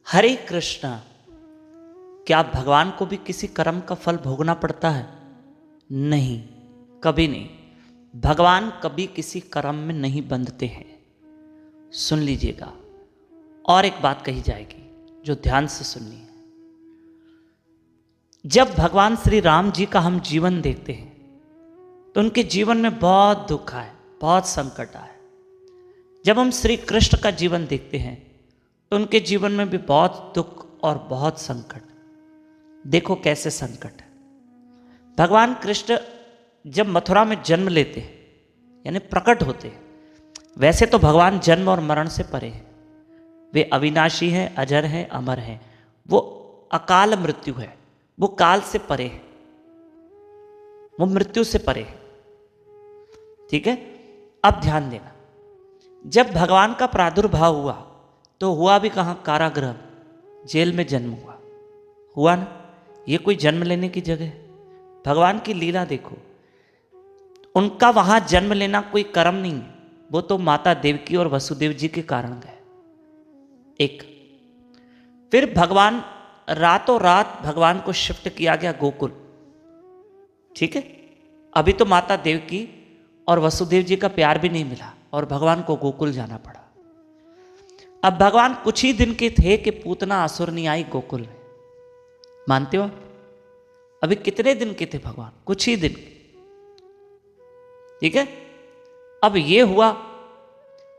हरे कृष्णा। क्या भगवान को भी किसी कर्म का फल भोगना पड़ता है? नहीं, कभी नहीं। भगवान कभी किसी कर्म में नहीं बंधते हैं। सुन लीजिएगा, और एक बात कही जाएगी जो ध्यान से सुननी है। जब भगवान श्री राम जी का हम जीवन देखते हैं तो उनके जीवन में बहुत दुख आए, बहुत संकट आए। जब हम श्री कृष्ण का जीवन देखते हैं तो उनके जीवन में भी बहुत दुख और बहुत संकट। देखो कैसे संकट है। भगवान कृष्ण जब मथुरा में जन्म लेते हैं, यानी प्रकट होते हैं, वैसे तो भगवान जन्म और मरण से परे हैं। वे अविनाशी हैं, अजर हैं, अमर हैं। वो अकाल मृत्यु है, वो काल से परे है, वो मृत्यु से परे है। ठीक है, अब ध्यान देना। जब भगवान का प्रादुर्भाव हुआ तो हुआ भी कहां? कारागृह, जेल में जन्म हुआ ना। ये कोई जन्म लेने की जगह है? भगवान की लीला देखो। उनका वहां जन्म लेना कोई कर्म नहीं है, वो तो माता देवकी और वसुदेव जी के कारण गए। एक फिर भगवान रातों रात भगवान को शिफ्ट किया गया गोकुल। ठीक है, अभी तो माता देवकी और वसुदेव जी का प्यार भी नहीं मिला और भगवान को गोकुल जाना पड़ा। अब भगवान कुछ ही दिन के थे कि पूतना असुर नहीं आई गोकुल में। मानते हो? अभी कितने दिन के थे भगवान? कुछ ही दिन। ठीक है, अब ये हुआ।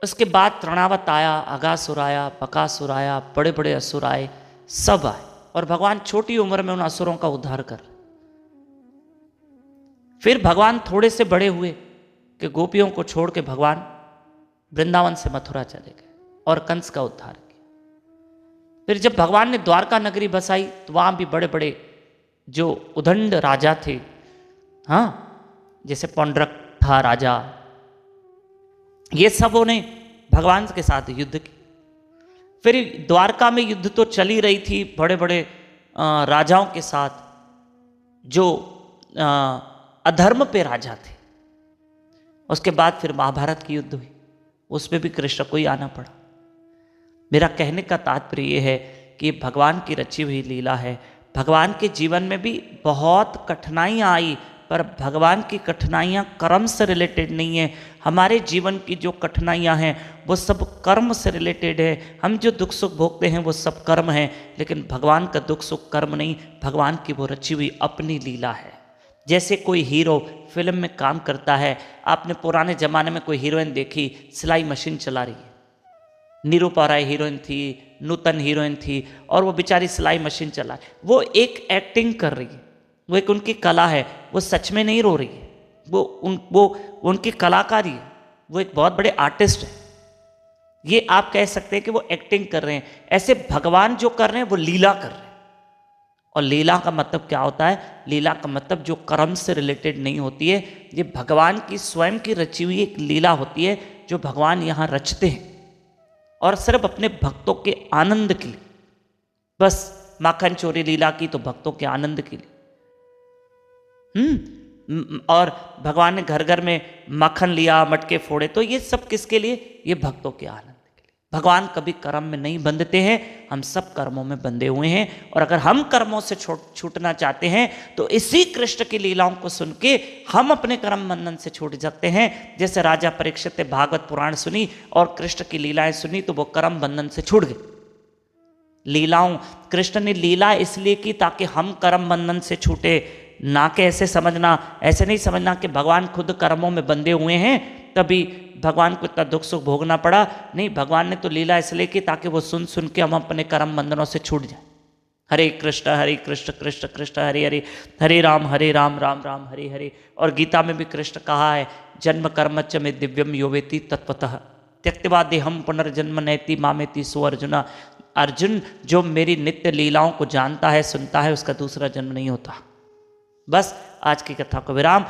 उसके बाद तृणावत आया, अगासुर आया, बकासुर आया, बड़े बड़े असुर आए, सब आए, और भगवान छोटी उम्र में उन असुरों का उद्धार कर। फिर भगवान थोड़े से बड़े हुए कि गोपियों को छोड़ के भगवान वृंदावन से मथुरा चले गए और कंस का उद्धार किया। फिर जब भगवान ने द्वारका नगरी बसाई तो वहां भी बड़े बड़े जो उदंड राजा थे, हाँ, जैसे पौंड्रक था राजा, ये सबों ने भगवान के साथ युद्ध की। फिर द्वारका में युद्ध तो चली रही थी बड़े बड़े राजाओं के साथ जो अधर्म पे राजा थे। उसके बाद फिर महाभारत की युद्ध हुई, उसमें भी कृष्ण को ही आना पड़ा। मेरा कहने का तात्पर्य यह है कि भगवान की रची हुई लीला है। भगवान के जीवन में भी बहुत कठिनाइयाँ आई, पर भगवान की कठिनाइयाँ कर्म से रिलेटेड नहीं है। हमारे जीवन की जो कठिनाइयाँ हैं वो सब कर्म से रिलेटेड है। हम जो दुख सुख भोगते हैं वो सब कर्म है, लेकिन भगवान का दुख सुख कर्म नहीं, भगवान की वो रची हुई अपनी लीला है। जैसे कोई हीरो फिल्म में काम करता है, आपने पुराने ज़माने में कोई हीरोइन देखी सिलाई मशीन चला रही है, निरूपा राय हीरोइन थी, नूतन हीरोइन थी, और वो बेचारी सिलाई मशीन चला, वो एक एक्टिंग कर रही है, वो एक उनकी कला है, वो सच में नहीं रो रही है, वो उनकी कलाकारी है, वो एक बहुत बड़े आर्टिस्ट है। ये आप कह सकते हैं कि वो एक्टिंग कर रहे हैं। ऐसे भगवान जो कर रहे हैं वो लीला कर रहे हैं। और लीला का मतलब क्या होता है? लीला का मतलब जो कर्म से रिलेटेड नहीं होती है, ये भगवान की स्वयं की रची हुई एक लीला होती है जो भगवान यहाँ रचते हैं, और सिर्फ अपने भक्तों के आनंद के लिए। बस माखन चोरी लीला की तो भक्तों के आनंद के लिए। और भगवान ने घर घर में माखन लिया, मटके फोड़े, तो ये सब किसके लिए? ये भक्तों के आनंद के लिए। भगवान कभी कर्म में नहीं बंधते हैं, हम सब कर्मों में बंधे हुए हैं। और अगर हम कर्मों से छूटना चाहते हैं तो इसी कृष्ण की लीलाओं को सुन के हम अपने कर्म बंधन से छूट सकते हैं। जैसे राजा परीक्षित ने भागवत पुराण सुनी और कृष्ण की लीलाएं सुनी तो वो कर्म बंधन से छूट गए। लीलाओं, कृष्ण ने लीला इसलिए की ताकि हम कर्म बंधन से छूटे, ना कि ऐसे समझना, ऐसे नहीं समझना कि भगवान खुद कर्मों में बंधे हुए हैं तभी भगवान को इतना दुख सुख भोगना पड़ा। नहीं, भगवान ने तो लीला इसलिए की ताकि वो सुन सुन के हम अपने कर्म बंधनों से छूट जाए। हरे कृष्ण कृष्ण कृष्ण हरे हरे, हरे राम राम राम हरे हरे। और गीता में भी कृष्ण कहा है, जन्म कर्मच में दिव्यम योवेति तत्वतः त्यक्त्वा देहम पुनर्जन्म नैति मामेति सो अर्जुना। अर्जुन, जो मेरी नित्य लीलाओं को जानता है, सुनता है, उसका दूसरा जन्म नहीं होता। बस आज की कथा को विराम।